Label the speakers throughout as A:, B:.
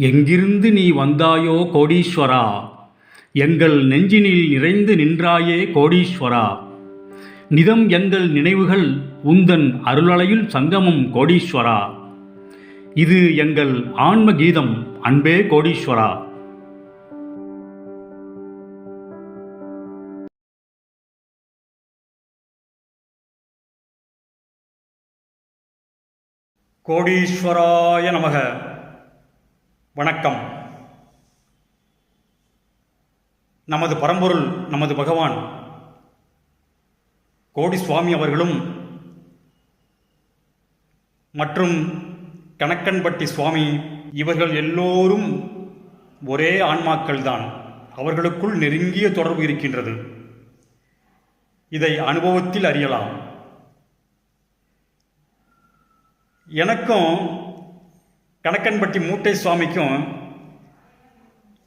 A: எங்கிருந்து நீ வந்தாயோ கோடீஸ்வரா, எங்கள் நெஞ்சினில் நிறைந்து நின்றாயே கோடீஸ்வரா. நிதம் எங்கள் நினைவுகள் உந்தன் அருளலையில் சங்கமம் கோடீஸ்வரா. இது எங்கள் ஆன்ம கீதம் அன்பே கோடீஸ்வரா. கோடீஸ்வராய நமக. வணக்கம். நமது பரம்பொருள் நமது பகவான் கோடி சுவாமி அவர்களும் மற்றும் கணக்கன்பட்டி சுவாமி இவர்கள் எல்லோரும் ஒரே ஆன்மாக்கள் தான். அவர்களுக்குள் நெருங்கிய தொடர்பு இருக்கின்றது. இதை அனுபவத்தில் அறியலாம். எனக்கும் கணக்கன்பட்டி மூட்டை சுவாமிக்கும்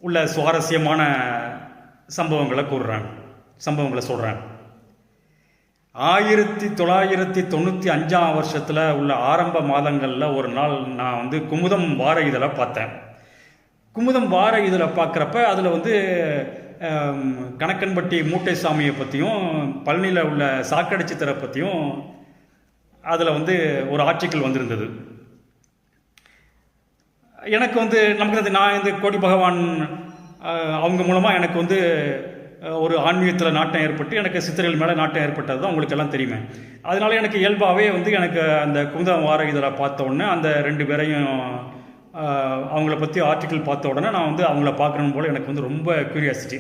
A: உள்ள சுவாரஸ்யமான சம்பவங்களை சொல்கிறேன். 1995 வருஷத்தில் உள்ள ஆரம்ப மாதங்களில் ஒரு நாள் நான் குமுதம் வார இதழை பார்த்தேன். குமுதம் வார இதழை பார்க்குறப்ப அதில் கணக்கன்பட்டி மூட்டை சாமியை பற்றியும் பழனியில் உள்ள சாக்கடை சித்திரை பற்றியும் அதில் ஒரு ஆர்டிக்கிள் வந்திருந்தது. எனக்கு நமக்கு நான் கோடி பகவான் அவங்க மூலமாக எனக்கு ஒரு ஆன்மீகத்தில் நாட்டம் ஏற்பட்டு எனக்கு சித்திரைகள் மேலே நாட்டம் ஏற்பட்டது தான் உங்களுக்கு எல்லாம் தெரியுமே. அதனால எனக்கு இயல்பாகவே எனக்கு அந்த குமுதம் வார இதழை பார்த்த உடனே அந்த ரெண்டு பேரையும் அவங்கள பற்றி ஆர்டிக்கிள் பார்த்த உடனே நான் அவங்கள பார்க்கணும் போல் எனக்கு ரொம்ப க்யூரியாசிட்டி.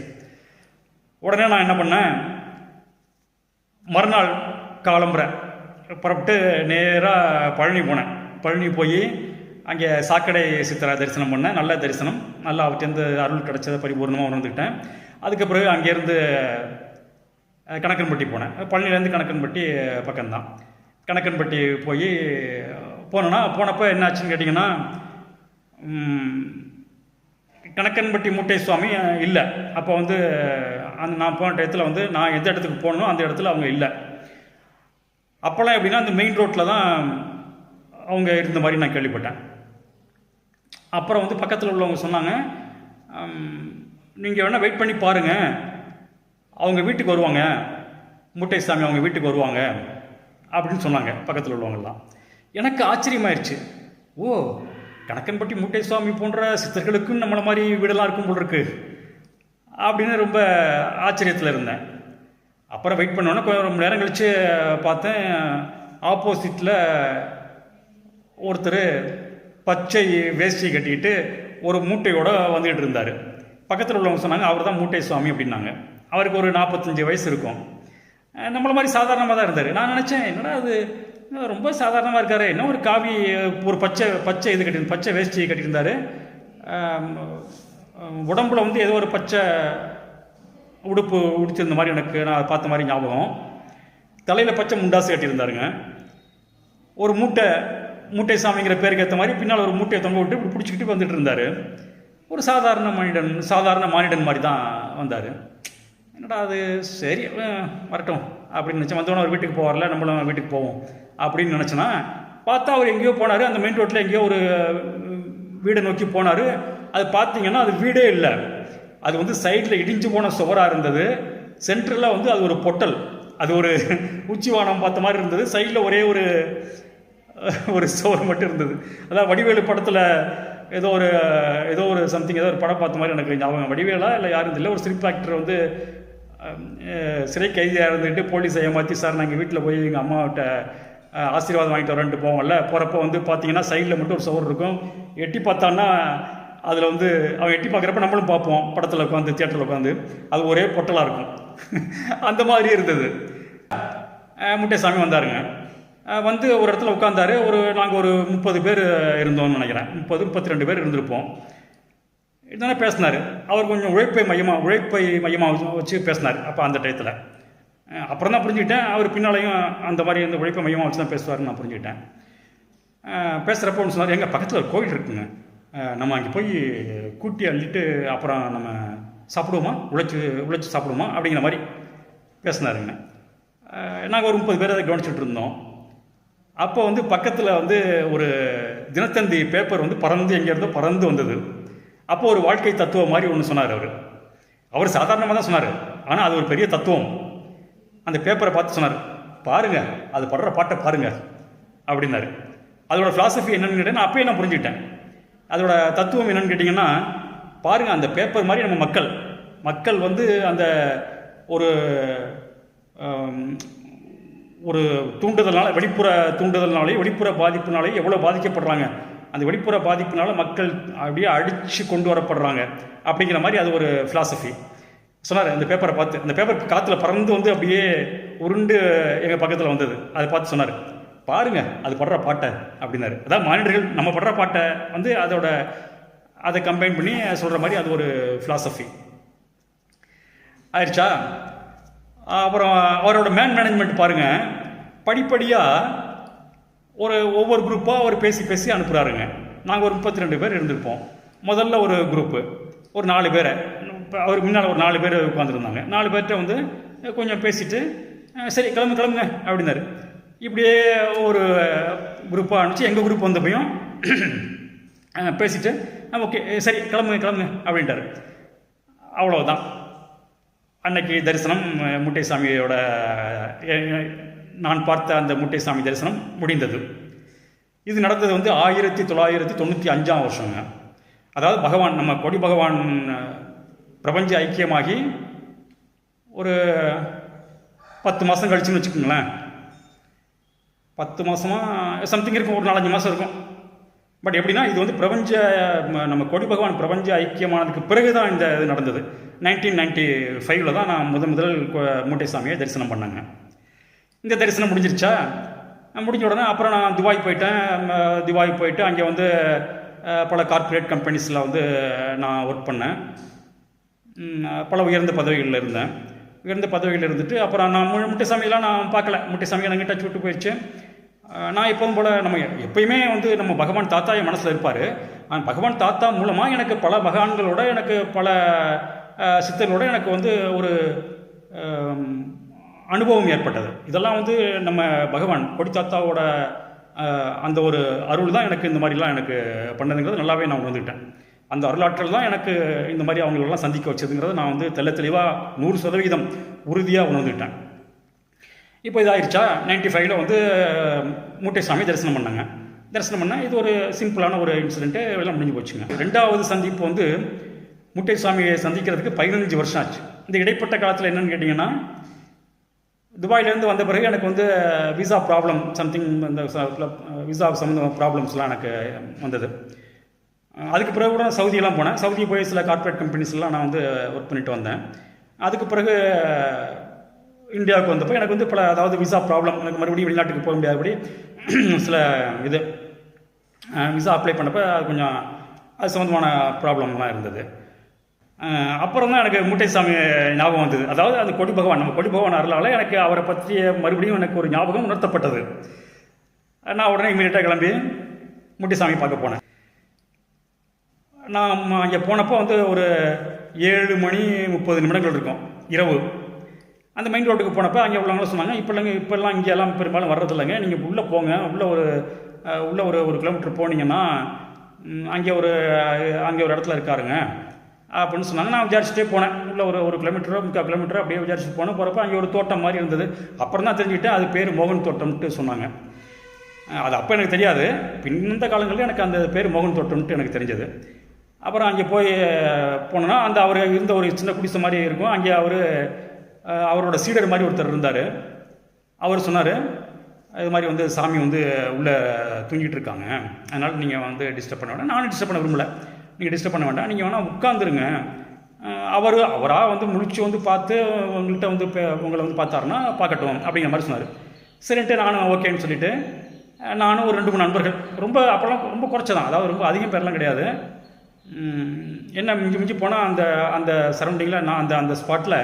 A: உடனே நான் என்ன பண்ணேன், மறுநாள் காலம்புரை புறப்பட்டு நேராக பழனி போனேன். பழனி போய் அங்கே சாக்கடை சித்திரை தரிசனம் பண்ணேன். நல்ல தரிசனம், நல்லா அவர்கிட்ட அருள் கிடச்சதை பரிபூர்ணமாக உணர்ந்துக்கிட்டேன். அதுக்கு பிறகு அங்கேருந்து கணக்கன்பட்டி போனேன். பழனிலேருந்து கணக்கன்பட்டி பக்கம்தான். கணக்கன்பட்டி போனப்போ என்னாச்சுன்னு கேட்டிங்கன்னா, கணக்கன்பட்டி மூட்டை சுவாமி இல்லை. அப்போ அந்த நான் போன இடத்துல நான் எந்த இடத்துக்கு போகணும் அந்த இடத்துல அவங்க இல்லை. அப்போல்லாம் எப்படின்னா அந்த மெயின் ரோட்டில் தான் அவங்க இருந்த மாதிரி நான் கேள்விப்பட்டேன். அப்புறம் பக்கத்தில் உள்ளவங்க சொன்னாங்க, நீங்கள் வேணால் வெயிட் பண்ணி பாருங்கள், அவங்க வீட்டுக்கு வருவாங்க, மூட்டை சாமி அவங்க வீட்டுக்கு வருவாங்க அப்படின்னு சொன்னாங்க பக்கத்தில் உள்ளவங்கெல்லாம். எனக்கு ஆச்சரியமாயிருச்சு. ஓ, கணக்கன்பட்டி மூட்டை சுவாமி போன்ற சித்தர்களுக்கும் நம்மளை மாதிரி வீடெல்லாம் இருக்கும் போல் இருக்கு அப்படின்னு ரொம்ப ஆச்சரியத்தில் இருந்தேன். அப்புறம் வெயிட் பண்ணோன்னே கொஞ்சம் ரொம்ப நேரம் கழித்து பார்த்தேன், ஆப்போசிட்டில் ஒருத்தர் பச்சை வேஷ்டி கட்டிக்கிட்டு ஒரு மூட்டையோடு வந்துக்கிட்டு இருந்தார். பக்கத்தில் உள்ளவங்க சொன்னாங்க, அவர் தான் மூட்டை சுவாமி அப்படின்னாங்க. அவருக்கு ஒரு 45 வயசு இருக்கும். நம்மளை மாதிரி சாதாரணமாக தான் இருந்தார். நான் நினச்சேன், என்னடா அது ரொம்ப சாதாரணமாக இருக்காரு, என்ன ஒரு காவி ஒரு பச்சை பச்சை வேஷ்டி கட்டியிருந்தார். உடம்புல ஏதோ ஒரு பச்சை உடுப்பு உடுத்திருந்த மாதிரி எனக்கு நான் பார்த்த மாதிரி ஞாபகம். தலையில் பச்சை முண்டாசு கட்டியிருந்தாருங்க. ஒரு மூட்டை சாமிங்கிற பேருக்கு ஏற்ற மாதிரி பின்னால் ஒரு மூட்டையை தொங்க விட்டு இப்படி பிடிச்சிக்கிட்டு வந்துட்டு இருந்தார். ஒரு சாதாரண மானிடன் மாதிரி தான் வந்தார். என்னடா அது, சரி வரட்டும் அப்படின்னு நினச்சேன். வந்தோடனே அவர் வீட்டுக்கு போவார்ல, நம்மளும் வீட்டுக்கு போவோம் அப்படின்னு நினச்சேன்னா, பார்த்தா அவர் எங்கேயோ போனார். அந்த மெயின் ரோட்டில் எங்கேயோ ஒரு வீடை நோக்கி போனார். அது பார்த்தீங்கன்னா அது வீடே இல்லை. அது சைடில் இடிஞ்சு போன சுவராக இருந்தது. சென்டரில் அது ஒரு பொட்டல், அது ஒரு உச்சிவானம் பார்த்த மாதிரி இருந்தது. சைடில் ஒரே ஒரு சுவர் மட்டும் இருந்தது. அதாவது வடிவேலு படத்தில் ஏதோ ஒரு சம்திங் ஏதோ ஒரு படம் பார்த்த மாதிரி எனக்கு ஞாபகம். வடிவேலா இல்லை யாரும் இல்லை, ஒரு ஸ்கிரிப்ட் ஆக்டர் சிறை கைதியாக இருந்துட்டு போலீஸ் ஏமாற்றி, சார் நாங்கள் வீட்டில் போய் எங்கள் அம்மாவிட்ட ஆசீர்வாதம் வாங்கிட்டு வரேன்ட்டு போவோம்ல, போகிறப்போ பார்த்தீங்கன்னா சைடில் மட்டும் ஒரு சுவர் இருக்கும். எட்டி பார்த்தான்னா அதில் அவன் எட்டி பார்க்குறப்ப நம்மளும் பார்ப்போம் படத்தில் உட்காந்து, தியேட்டரில் உட்காந்து, அது ஒரே பொட்டலாக இருக்கும். அந்த மாதிரி இருந்தது. மூட்டை சாமி வந்தாருங்க. ஒரு இடத்துல உட்காந்தாரு. நாங்கள் ஒரு 30 பேர் இருந்தோம்னு நினைக்கிறேன். 32 பேர் இருந்திருப்போம். இதனால பேசினார். அவர் கொஞ்சம் உழைப்பை மையமாக வச்சு பேசினார். அப்போ அந்த டயத்தில் அப்புறம் தான் புரிஞ்சுக்கிட்டேன், அவர் பின்னாலையும் அந்த மாதிரி இந்த உழைப்பை மையமாக வச்சு தான் பேசுவார்னு நான் புரிஞ்சுக்கிட்டேன். பேசுகிறப்போ ஒன்று சொன்னார், எங்கள் பக்கத்தில் ஒரு கோவில் இருக்குங்க, நம்ம அங்கே போய் கூட்டி அள்ளிட்டு அப்புறம் நம்ம சாப்பிடுவோமா, உழைச்சி சாப்பிடுவோமா அப்படிங்கிற மாதிரி பேசினாருங்க. நாங்கள் ஒரு 30 பேர் அதை கவனிச்சுட்டு இருந்தோம். அப்போ பக்கத்தில் ஒரு தினத்தந்தி பேப்பர் பறந்து எங்கேருந்தோ பறந்து வந்தது. அப்போ ஒரு வாழ்க்கை தத்துவம் மாதிரி ஒன்று சொன்னார் அவர் சாதாரணமாக தான் சொன்னார், ஆனால் அது ஒரு பெரிய தத்துவம். அந்த பேப்பரை பார்த்து சொன்னார், பாருங்க அது படுற பாட்டை பாருங்க அப்படின்னாரு. அதோட ஃபிலாசபி என்னன்னு கேட்டேன், அப்பயே நான் புரிஞ்சுக்கிட்டேன். அதோட தத்துவம் என்னன்னு கேட்டிங்கன்னா, பாருங்க அந்த பேப்பர் மாதிரி நம்ம மக்கள் வந்து அந்த ஒரு ஒரு தூண்டுதல்னால, வெளிப்புற தூண்டுதல்னாலே, வெளிப்புற பாதிப்புனாலே எவ்வளோ பாதிக்கப்படுறாங்க. அந்த வெளிப்புற பாதிப்புனால மக்கள் அப்படியே அடித்து கொண்டு வரப்படுறாங்க அப்படிங்கிற மாதிரி அது ஒரு ஃபிலாசபி சொன்னார். அந்த பேப்பரை பார்த்து, அந்த பேப்பர் காற்றுல பறந்து வந்து அப்படியே உருண்டு எங்கள் பக்கத்தில் வந்தது. அதை பார்த்து சொன்னார், பாருங்க அது படுற பாட்டை அப்படின்னாரு. அதாவது மானிடர்கள் நம்ம படுற பாட்டை வந்து அதை கம்பைன் பண்ணி சொல்கிற மாதிரி அது ஒரு ஃபிலாசபி ஆயிடுச்சா. அப்புறம் அவரோட மேனேஜ்மெண்ட் பாருங்கள், படிப்படியாக ஒவ்வொரு குரூப்பாக அவர் பேசி அனுப்புகிறாருங்க. நாங்கள் ஒரு 32 பேர் இருந்திருப்போம். முதல்ல ஒரு குரூப்பு ஒரு 4 பேரை, அவருக்கு முன்னால் ஒரு 4 பேர் உட்காந்துருந்தாங்க. 4 பேர்கிட்ட வந்து கொஞ்சம் பேசிட்டு, சரி கிளம்புங்க அப்படின்னாரு. இப்படியே ஒரு குரூப்பாக அனுப்பிச்சு எங்கள் குரூப் வந்தப்பையும் பேசிட்டு, ஓகே சரி கிளம்புங்க அப்படின்ட்டார். அவ்வளோதான். அன்னைக்கு தரிசனம் முட்டைசாமியோட, நான் பார்த்த அந்த முட்டைசாமி தரிசனம் முடிந்தது. இது நடந்தது வந்து 1995 வருஷங்க. அதாவது பகவான், நம்ம கொடி பகவான் பிரபஞ்ச ஐக்கியமாகி ஒரு 10 மாதம் கழிச்சுன்னு வச்சுக்கோங்களேன். 10 மாதமாக சம்திங் இருக்கும், ஒரு 4-5 மாதம் இருக்கும். பட் எப்படின்னா, இது வந்து நம்ம கொடி பகவான் பிரபஞ்ச ஐக்கியமானதுக்கு பிறகு தான் இந்த இது நடந்தது. 1995 தான் நான் முதல் முட்டைசாமியை தரிசனம் பண்ணேங்க. இந்த தரிசனம் முடிஞ்சிருச்சா, முடிஞ்ச உடனே அப்புறம் நான் துபாய் போயிட்டு அங்கே வந்து பல கார்ப்பரேட் கம்பெனிஸில் வந்து நான் ஒர்க் பண்ணேன். பல உயர்ந்த பதவிகளில் இருந்தேன். உயர்ந்த பதவிகளில் இருந்துட்டு அப்புறம் நான் முட்டைசாமியெல்லாம் நான் பார்க்கல. முட்டைசாமி எனக்கு டச் விட்டு போயிடுச்சு. நான் எப்போதும் போல், நம்ம எப்பயுமே வந்து நம்ம பகவான் தாத்தா என் மனசில் இருப்பார். பகவான் தாத்தா மூலமாக எனக்கு பல பகவான்களோட, எனக்கு பல சித்தர்களோட எனக்கு வந்து ஒரு அனுபவம் ஏற்பட்டது. இதெல்லாம் வந்து நம்ம பகவான் கொடி தாத்தாவோட அந்த ஒரு அருள் தான் எனக்கு இந்த மாதிரிலாம் எனக்கு பண்ணதுங்கிறது நல்லாவே நான் உணர்ந்துக்கிட்டேன். அந்த அருளாற்றல் தான் எனக்கு இந்த மாதிரி அவங்களெல்லாம் சந்திக்க வச்சதுங்கிறத நான் வந்து தெளிவாக 100% உறுதியாக உணர்ந்துக்கிட்டேன். இப்போ இதாகிடுச்சா, 95 வந்து முட்டைசாமி தரிசனம் பண்ணாங்க. தரிசனம் பண்ணால் இது ஒரு சிம்பிளான ஒரு இன்சிடென்ட்டு, எல்லாம் முடிஞ்சு போச்சுங்க. 2வது சந்திப்பு வந்து முட்டைசாமியை சந்திக்கிறதுக்கு 15 வருஷம் ஆச்சு. இந்த இடைப்பட்ட காலத்தில் என்னென்னு கேட்டிங்கன்னா, துபாயிலேருந்து வந்த பிறகு எனக்கு வந்து விசா ப்ராப்ளம் சம்திங், இந்த விசா சம்மந்த ப்ராப்ளம்ஸ்லாம் எனக்கு வந்தது. அதுக்கு பிறகு கூட சவுதியெல்லாம் போனேன். சவுதி போய் சில கார்ப்பரேட் கம்பெனிஸ்லாம் நான் வந்து ஒர்க் பண்ணிட்டு வந்தேன். அதுக்கு பிறகு இந்தியாவுக்கு வந்தப்போ எனக்கு வந்து அதாவது விசா ப்ராப்ளம், எனக்கு மறுபடியும் வெளிநாட்டுக்கு போக முடியாதபடி சில விசா அப்ளை பண்ணப்போ கொஞ்சம் அது சம்மந்தமான ப்ராப்ளம்லாம் இருந்தது. அப்புறம் தான் எனக்கு முட்டைசாமி ஞாபகம் வந்தது. அதாவது அந்த கொடி பகவான், நம்ம கொடி பகவான் அருளால் எனக்கு அவரை பற்றிய மறுபடியும் எனக்கு ஒரு ஞாபகம் உணர்த்தப்பட்டது. நான் உடனே இமீடியட்டாக கிளம்பி முட்டைசாமி பார்க்க போனேன். நான் அங்கே போனப்போ வந்து ஒரு 7:30 இருக்கும் இரவு. அந்த மெயின் ரோட்டுக்கு போனப்போ அங்கே உள்ளவங்களும் சொன்னாங்க, இப்போல்லாம் இங்கெல்லாம் பெரும்பாலும் வர்றதில்லைங்க, நீங்கள் உள்ளே போங்க, உள்ளே ஒரு கிலோமீட்டர் போனீங்கன்னா அங்கே ஒரு இடத்துல இருக்காருங்க அப்படின்னு சொன்னாங்க. நான் விசாரிச்சுட்டே போனேன். உள்ள ஒரு கிலோமீட்டரோ 3/4 கிலோமீட்டரோ அப்படியே விசாரிச்சுட்டு போகிறப்ப அங்கே ஒரு தோட்டம் மாதிரி இருந்தது. அப்புறம் தான் தெரிஞ்சுக்கிட்டேன் அது பேர் மோகன் தோட்டம்ட்டு சொன்னாங்க. அது அப்போ எனக்கு தெரியாது. பின்ன காலங்களில் எனக்கு அந்த பேர் மோகன் தோட்டம்ட்டு எனக்கு தெரிஞ்சது. அப்புறம் அங்கே போனோன்னா அந்த அவர் இருந்த ஒரு சின்ன குடிசை மாதிரி இருக்கும். அங்கே அவரோட சீடர் மாதிரி ஒருத்தர் இருந்தார். அவர் சொன்னார், இது மாதிரி வந்து சாமி வந்து உள்ளே தூங்கிட்டு இருக்காங்க, அதனால் நீங்கள் வந்து டிஸ்டர்ப் பண்ண வேண்டாம். நானும் டிஸ்டர்ப் பண்ண விரும்பல. நீங்கள் டிஸ்டர்ப் பண்ண வேண்டாம், நீங்கள் வேணால் உட்காந்துருங்க. அவராக வந்து முழிச்சு வந்து பார்த்து உங்கள்கிட்ட வந்து உங்களை வந்து பார்த்தாருன்னா பார்க்கட்டும் அப்படிங்கிற மாதிரி சொன்னார். சரின்ட்டு நானும் ஓகேன்னு சொல்லிவிட்டு நானும் ஒரு 2-3 நண்பர்கள், அப்போல்லாம் ரொம்ப குறைச்சதான், அதாவது ரொம்ப அதிகம் பேர்லாம் கிடையாது. என்ன மிஞ்சி போனால் அந்த சரௌண்டிங்கில் நான் அந்த ஸ்பாட்டில்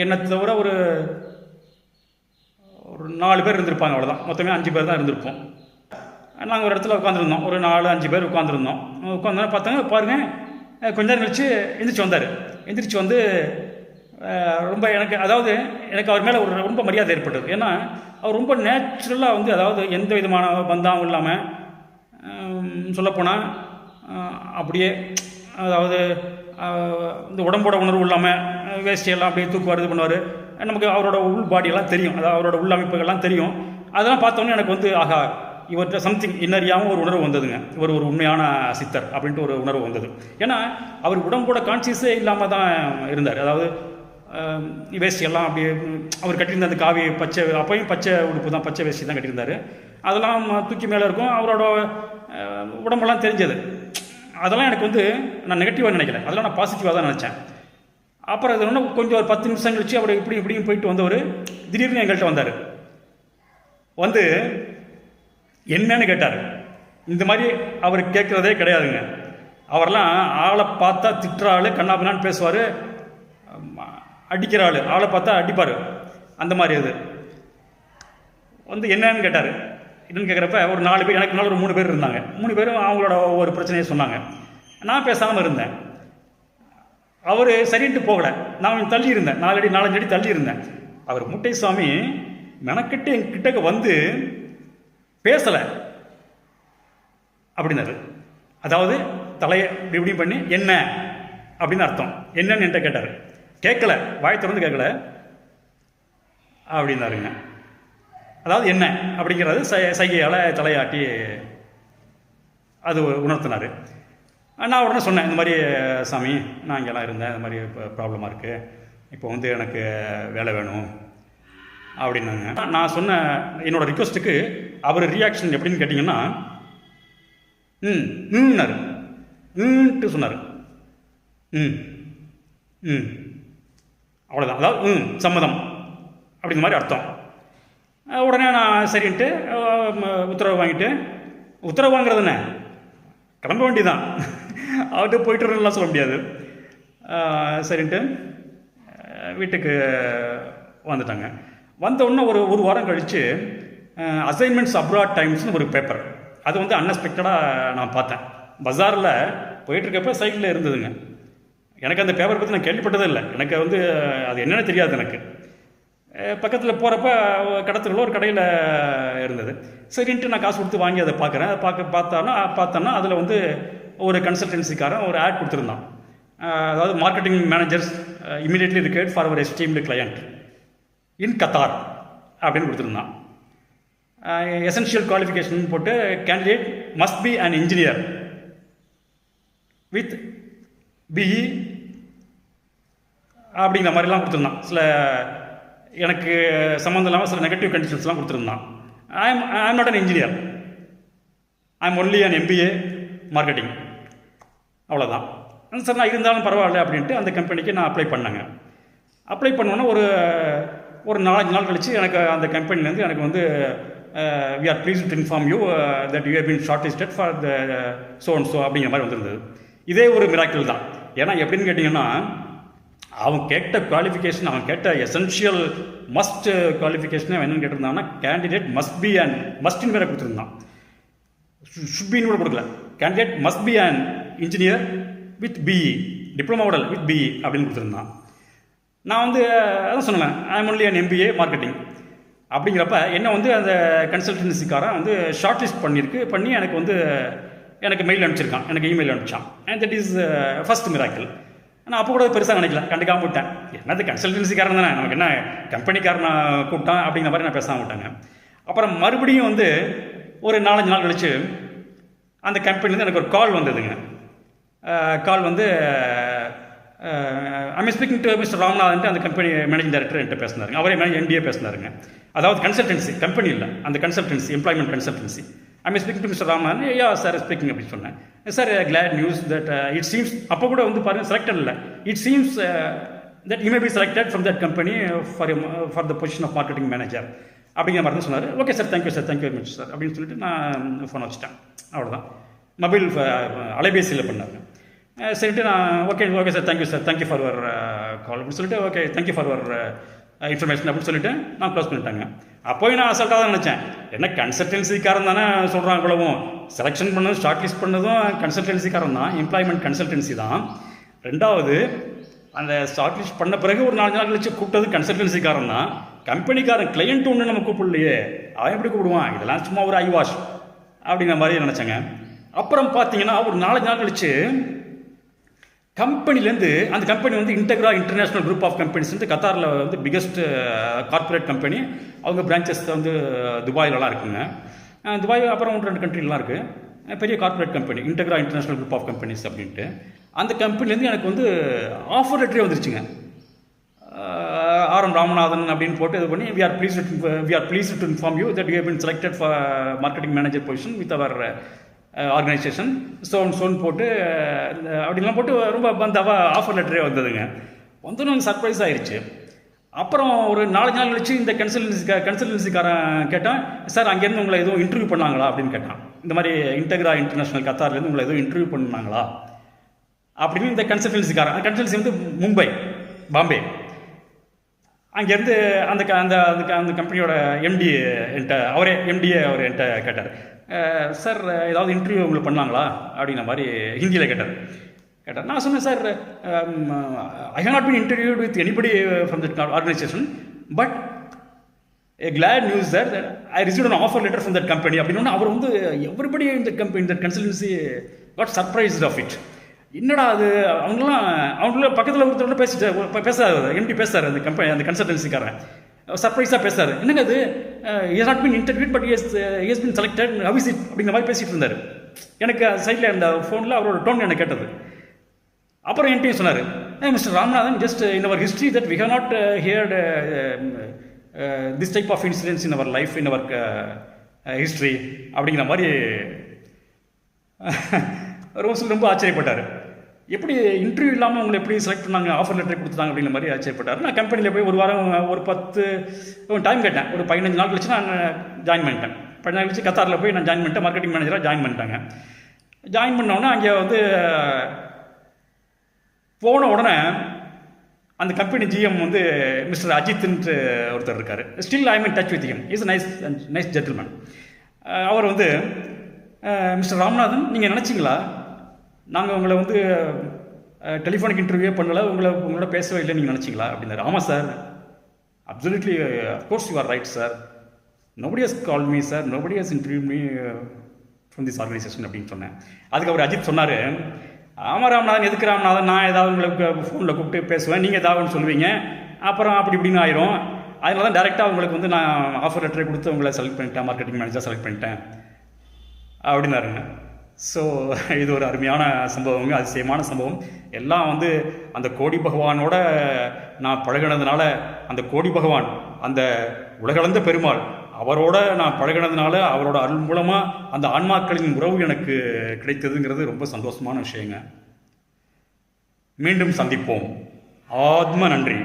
A: என்னை தவிர ஒரு 4 பேர் இருந்திருப்பாங்க, அவ்வளோதான். மொத்தமே 5 பேர் தான் இருந்திருப்போம். நாங்கள் ஒரு இடத்துல உட்காந்துருந்தோம், ஒரு 4-5 பேர் உட்காந்துருந்தோம். உட்காந்தோன்னா பார்த்தாங்க, பாருங்கள் கொஞ்ச நேரம் கழிச்சு எந்திரிச்சு வந்தார். எந்திரிச்சு வந்து ரொம்ப எனக்கு அவர் மேலே ரொம்ப மரியாதை ஏற்பட்டது. ஏன்னா அவர் ரொம்ப நேச்சுரலாக வந்து, அதாவது எந்த விதமான பந்தாவும் இல்லாமல், சொல்லப்போனால் அப்படியே அதாவது இந்த உடம்போட உணர்வு இல்லாமல் வேஷ்டியெல்லாம் அப்படியே தூக்குவார், இது பண்ணுவார். நமக்கு அவரோட உள் பாடியெல்லாம் தெரியும், அதாவது அவரோட உள் அமைப்புகள்லாம் தெரியும். அதெல்லாம் பார்த்தோன்னே எனக்கு வந்து ஆகா, இவர்கிட்ட சம்திங் இன்னறியாமல் ஒரு உணர்வு வந்ததுங்க. இவர் ஒரு உண்மையான சித்தர் அப்படின்ட்டு ஒரு உணர்வு வந்தது. ஏன்னா அவர் உடம்போட கான்சியஸே இல்லாமல் தான் இருந்தார். அதாவது வேஷ்டியெல்லாம் அப்படியே அவர் கட்டியிருந்த அந்த காவி பச்சை, அப்பையும் பச்சை உடுப்பு தான், பச்சை வேஷ்டி தான் கட்டியிருந்தார். அதெல்லாம் தூக்கி மேலே இருக்கும். அவரோட உடம்பெல்லாம் தெரிஞ்சது. அதெல்லாம் எனக்கு வந்து நான் நெகட்டிவாக நினைக்கல, அதெல்லாம் நான் பாசிட்டிவாக தான் நினச்சேன். அப்புறம் அது ஒன்று கொஞ்சம் ஒரு 10 நிமிஷம் கழிச்சு அவர் இப்படியும் போயிட்டு வந்தவர் திடீர்னு எங்கள்கிட்ட வந்தார். வந்து என்னன்னு கேட்டார். இந்த மாதிரி அவர் கேட்குறதே கிடையாதுங்க. அவரெல்லாம் ஆளை பார்த்தா திட்டுற ஆள், கண்ணாபின்னான்னு பேசுவார், அடிக்கிற ஆள், ஆளை பார்த்தா அடிப்பார், அந்த மாதிரி. அது வந்து என்னன்னு கேட்டார். என்னன்னு கேட்குறப்ப ஒரு 4 பேர், எனக்கு முன்னால் ஒரு 3 பேர் இருந்தாங்க. 3 பேரும் அவங்களோட ஒரு பிரச்சனையை சொன்னாங்க. நான் பேசாமல் இருந்தேன். அவர் சரின்ட்டு போகலை. நான் கொஞ்சம் தள்ளி இருந்தேன், 4 அடி தள்ளி இருந்தேன். அவர் முட்டைசாமி மெனக்கிட்டு என்கிட்ட வந்து பேசலை அப்படின்னாரு. அதாவது தலையை இப்படி பண்ணி என்ன அப்படின்னு அர்த்தம். என்னன்னு என்கிட்ட கேட்டார். கேட்கல, வாய் திறந்து கேட்கல அப்படின்னாருங்க. அதாவது என்ன அப்படிங்கிறது சைகையால் தலையாட்டி அது உணர்த்தினார். நான் உடனே சொன்னேன், இந்த மாதிரி சாமி நான் இங்கெல்லாம் இருந்தேன், இந்த மாதிரி ப்ராப்ளமாக இருக்குது, இப்போ வந்து எனக்கு வேலை வேணும் அப்படின்னாங்க. நான் சொன்ன என்னோட ரிக்வஸ்ட்டுக்கு அவர் ரியாக்ஷன் எப்படின்னு கேட்டிங்கன்னா, ம்னாரு, சொன்னார். அவ்வளோதான். அதாவது சம்மதம் அப்படிங்கிற மாதிரி அர்த்தம். உடனே நான் சரின்ட்டு உத்தரவு வாங்கிட்டு, உத்தரவு வாங்குறதுன்னு கிளம்ப வேண்டியதான், அவர்கிட்ட போயிட்டுலாம் சொல்ல முடியாது. சரின்ட்டு வீட்டுக்கு வந்துட்டாங்க. வந்த உடனே ஒரு வாரம் கழித்து அசைன்மெண்ட்ஸ் அப்ராட் டைம்ஸ்னு ஒரு பேப்பர், அது வந்து அன்எக்ஸ்பெக்டடாக நான் பார்த்தேன். பஜாரில் போயிட்டுருக்கப்ப சைக்கிளில் இருந்ததுங்க. எனக்கு அந்த பேப்பர் பற்றி நான் கேள்விப்பட்டதே இல்லை. எனக்கு வந்து அது என்னென்னு தெரியாது. எனக்கு பக்கத்தில் போகிறப்ப கடத்துக்குள்ள ஒரு கடையில் இருந்தது. சரின்ட்டு நான் காசு கொடுத்து வாங்கி அதை பார்க்குறேன். பார்த்தோன்னா அதில் வந்து ஒரு கன்சல்டன்சிக்காரன் ஒரு ஆட் கொடுத்துருந்தான். அதாவது marketing managers immediately required for our esteemed client in Qatar அப்படின்னு கொடுத்துருந்தான். எசென்ஷியல் குவாலிஃபிகேஷன் போட்டு candidate must be an engineer with BE அப்படிங்கிற மாதிரிலாம் கொடுத்துருந்தான். சில எனக்கு சம்மந்தம் இல்லாமல் சில நெகட்டிவ் கண்டிஷன்ஸ்லாம் கொடுத்துருந்தான். I am not an engineer, I am only an MBA marketing, அவ்வளோதான். சார் நான் இருந்தாலும் பரவாயில்ல அப்படின்ட்டு அந்த கம்பெனிக்கு நான் அப்ளை பண்ணேங்க. அப்ளை பண்ணோன்னா ஒரு 4-5 நாள் கழித்து எனக்கு அந்த கம்பெனிலேருந்து எனக்கு வந்து we are pleased to inform you that you have been shortlisted for the so and so அப்படிங்கிற மாதிரி வந்துருந்தது. இதே ஒரு மிராக்கிள் தான். ஏன்னா எப்படின்னு கேட்டிங்கன்னா, அவன் கேட்ட குவாலிஃபிகேஷன், அவன் கேட்ட எசென்ஷியல் மஸ்ட் குவாலிஃபிகேஷன் என்னன்னு கேட்டிருந்தாங்கன்னா, கேண்டிடேட் மஸ்ட் பி அண்ட் மஸ்டின் வேற கொடுத்துருந்தான், ஷுட் கூட கொடுக்கல. Candidate must be and engineer with BE, diploma model with BE அப்படின்னு கொடுத்துருந்தான். நான் வந்து அதான் சொன்னேன், I am only an MBA marketing அப்படிங்கிறப்ப என்ன வந்து அந்த கன்சல்டன்சிக்காரன் வந்து ஷார்ட் லிஸ்ட் பண்ணி எனக்கு மெயில் அனுப்பிச்சிருக்கான், எனக்கு இமெயில் அனுப்பிச்சான். And that is first miracle. நான் அப்போ கூட பெருசாக நினைக்கல, கண்டுக்காம விட்டேன். என்னது கன்சல்டன்சிக்காரன் தானே, நமக்கு என்ன கம்பெனிக்காரனை கூப்பிட்டான் அப்படிங்கிற மாதிரி நான் பேசாமல் விட்டாங்க. அப்புறம் மறுபடியும் வந்து ஒரு 4-5 நாள் கழித்து அந்த கம்பெனிலேருந்து எனக்கு ஒரு கால் வந்ததுங்க. கால் வந்து I'm speaking to mister Ramanathan, அந்த கம்பெனி மேனேஜிங் டைரக்டர் என்கிட்ட பேசினாருங்க. அவரே MBA பேசினாருங்க. அதாவது கன்சல்டன்சி கம்பெனி இல்லை, அந்த consultancy employment consultancy. I'm speaking to mister Ramanathan. Yeah sir speaking அப்படின்னு சொன்னேன். Sir glad news that it seems, அப்போ கூட வந்து பாருங்கள் செலக்டட் இல்லை, it seems that you may be selected from that company for the position of marketing manager அப்படிங்கிற மாதிரி தான் சொன்னார். Okay sir, thank you very much sir அப்படின்னு சொல்லிட்டு நான் ஃபோன் வச்சுட்டேன். அவ்வளோதான். மொபைல் அலைபேசியில் பண்ணாங்க. சரிட்டு நான் okay sir, thank you for your கால் அப்படின்னு சொல்லிட்டு, okay thank you for your information அப்படின்னு சொல்லிட்டு நான் க்ளோஸ் பண்ணிட்டாங்க. அப்போயும் நான் அசல்ட்டாக தான் நினச்சேன், என்ன கன்சல்டன்சிக்காரன் தானே சொல்கிறாங்க, இவ்வளவும் செலெக்ஷன் பண்ணதும் ஷார்ட் லிஸ்ட் பண்ணதும் கன்சல்டன்சிக்காரன் தான், எம்ப்ளாய்மெண்ட் கன்சல்டன்சி தான். ரெண்டாவது அந்த ஷார்ட் லிஸ்ட் பண்ண பிறகு ஒரு 4 நாள் கழிச்சு கூப்பிட்டது கன்சல்டன்சிக்காரன் தான், கம்பெனிக்காரன் கிளையண்ட் ஒன்று நம்ம கூப்பிடலையே, அவன் எப்படி கூப்பிடுவான், இதெல்லாம் சும்மா ஒரு ஐவாஷ் அப்படிங்கிற மாதிரி நினச்சேங்க. அப்புறம் பார்த்தீங்கன்னா ஒரு 4 நாள் கழிச்சு கம்பெனிலேருந்து அந்த கம்பெனி வந்து Integra International group of companies வந்து கத்தாரில் வந்து பிக்கஸ்ட் கார்ப்பரேட் கம்பெனி. அவங்க பிரான்ச்சஸ் வந்து துபாயிலலாம் இருக்குங்க. துபாய் அப்புறம் 1-2 கண்ட்ரிலாம் இருக்குது. பெரிய corporate company Integra International group of companies அப்படின்ட்டு. அந்த கம்பெனிலேருந்து எனக்கு வந்து ஆஃபர் லெட்டரே வந்துருச்சுங்க. ஆர்.எம். ராமநாதன் அப்படின்னு போட்டு இது பண்ணி we are pleased to inform you that you have been selected for marketing manager position with our organisation சோன்னு போட்டு அப்படின்லாம் போட்டு ரொம்ப அந்த ஆஃபர் லெட்டரே வந்ததுங்க. வந்து நாங்கள் சர்ப்ரைஸ் ஆயிடுச்சு. அப்புறம் ஒரு 4 நாள் கழிச்சு இந்த கன்சல்டன்சிக்காரன் கேட்டான், சார் அங்கேருந்து உங்களை எதுவும் இன்டர்வியூ பண்ணாங்களா அப்படின்னு கேட்டான். இந்த மாதிரி இன்டெக்ரா இன்டர்நேஷ்னல் கத்தார்லேருந்து உங்களை எதுவும் இன்டர்வியூ பண்ணாங்களா அப்படின்னு இந்த கன்சல்டன்சி வந்து மும்பை, பாம்பே. அங்கேருந்து அந்த அந்த அந்த கம்பெனியோட எம்டி அவர் என்கிட்ட கேட்டார், சார் ஏதாவது இன்டர்வியூ உங்களுக்கு பண்ணாங்களா அப்படிங்கிற மாதிரி ஹிந்தியில் கேட்டார். நான் சொன்னேன், sir I have not been interviewed with anybody from that organisation but a glad news that I received an offer letter from that company அப்படின்னு. அவர் வந்து எவ்ரிபடி இந்த கம்பெனி இந்த consultancy got surprised of it. என்னடா அது அவங்கள பக்கத்தில் ஒருத்தரோட பேசாரு, empty பேசுறாரு அந்த கம்பெனி அந்த கன்சல்டன்சிக்காரன் சர்ப்ரைஸாக பேசுறாரு. என்னங்க அது he has not been interviewed but he has been selected, how is it அப்படிங்கிற மாதிரி பேசிகிட்டு இருந்தார். எனக்கு சைடில் அந்த ஃபோனில் அவரோட டோன் எனக்கு கேட்டது. அப்புறம் என்கிட்ட சொன்னார், mister Ramanathan, just in our history that we have not heard this type of incidents in our life in our history அப்படிங்கிற மாதிரி ரொம்ப ஆச்சரியப்பட்டார். எப்படி இன்டர்வியூ இல்லாமல் உங்களை எப்படி செலக்ட் பண்ணாங்க, ஆஃபர் லெட்டர் கொடுத்தாங்க அப்படிங்கிற மாதிரி ஆச்சரியப்பட்டார். நான் கம்பெனியில் போய் ஒரு வாரம் ஒரு 10 டைம் கேட்டேன். ஒரு 15 நாள் கழிச்சு நான் ஜாயின் பண்ணிட்டேன். 15 நாள் கழிச்சு கத்தாரில் போய் நான் ஜாயின் பண்ணிட்டேன். மார்க்கெட்டிங் மேனேஜராக ஜாயின் பண்ணிட்டாங்க. ஜாயின் பண்ணோன்னே அங்கே வந்து போன உடனே அந்த கம்பெனி ஜிஎம் வந்து மிஸ்டர் அஜித்ன்ட்டு ஒருத்தர் இருக்கார். Still I am in touch with him. Is nice gentleman. அவர் வந்து, மிஸ்டர் ராமநாதன், நீங்கள் நினச்சிங்களா நாங்கள் உங்களை வந்து டெலிஃபோனிக் இன்டர்வியூவே பண்ணலை, உங்களோட பேசவே இல்லை நீங்கள் நினச்சிங்களா அப்படின்னாரு. ஆமாம் sir, absolutely, of course you are right sir. Nobody has call me sir, nobody has interview me from this organisation அப்படின்னு சொன்னேன். அதுக்கு அவர் அஜித் சொன்னார், ஆமாம் ராமநாதன், எதுக்கு ராமநாதன், நான் ஏதாவது உங்களுக்கு ஃபோனில் கூப்பிட்டு பேசுவேன், நீங்கள் ஏதாவது சொல்லுவீங்க, அப்புறம் அப்படி இப்படின்னு ஆயிரும். அதனால தான் டேரெக்டாக உங்களுக்கு வந்து நான் ஆஃபர் லெட்டரை கொடுத்து உங்களை செலக்ட் பண்ணிட்டேன், மார்க்கெட்டிங் மேனேஜர் செலக்ட் பண்ணிட்டேன் அப்படின்னாருங்க. ஸோ இது ஒரு அருமையான சம்பவங்க, அதிசயமான சம்பவம். எல்லாம் வந்து அந்த கோடி பகவானோட நான் பழகினதுனால, அந்த கோடி பகவான், அந்த உலகளந்த பெருமாள், அவரோட நான் பழகினதுனால, அவரோட அருள் மூலமாக அந்த ஆன்மாக்களின் உறவு எனக்கு கிடைத்ததுங்கிறது ரொம்ப சந்தோஷமான விஷயங்க. மீண்டும் சந்திப்போம். ஆத்ம நன்றி.